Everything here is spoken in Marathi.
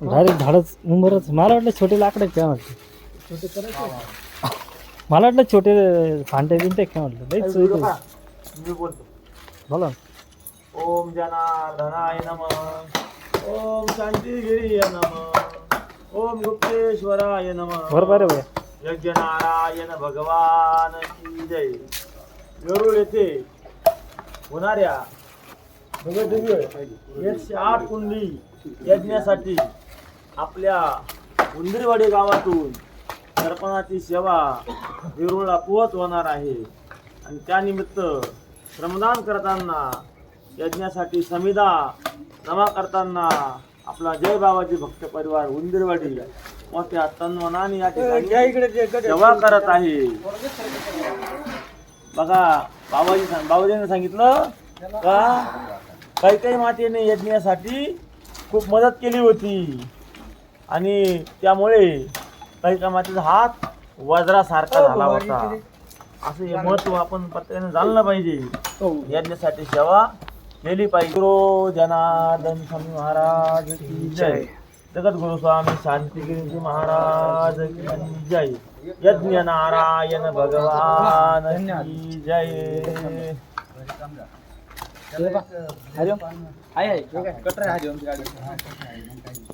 डायरेक्ट झाडच उंबरच. मला वाटलं छोटे लाकडं काय म्हटलं. छोटे करायचे. मला वाटलं छोटे फांटे बिनते काय म्हटलं. लई सोयी मी बोलतो. बोला. ओम जनार्दनाय नमः. ओम शांतिगिरीय नमः. ओम गुप्तेश्वराय नमः. बरोबर आहे बघा. यज्ञ नारायण भगवान की जय. वेरूळ येथे होणाऱ्या 108 कुंडी यज्ञासाठी आपल्या उंदीरवाडी गावातून सरपणाची सेवा वेरूळला पोहोच होणार आहे. आणि त्यानिमित्त श्रमदान करताना, यज्ञासाठी समिधा जमा करताना आपला जय बाबाजी भक्त परिवार उंदीरवाडी मोठ्या तन्मनाने या ठिकाणी सेवा करत आहे. बघा, बाबाजीने सांगितलं का काही मातेने यज्ञासाठी खूप मदत केली होती आणि त्यामुळे काही मातेचा हात वज्रासारखा झाला होता. असं हे महत्व आपण प्रत्येकाने जाणलं पाहिजे. यज्ञासाठी सेवा केली पाहिजे. गुरु जनार्दन स्वामी महाराज की जय. जगद्गुरु स्वामी शांतिगिरी महाराज की जय. यज्ञ नारायण भगवान की जय. हरिओम आहे कटरा हरिओम गाडी.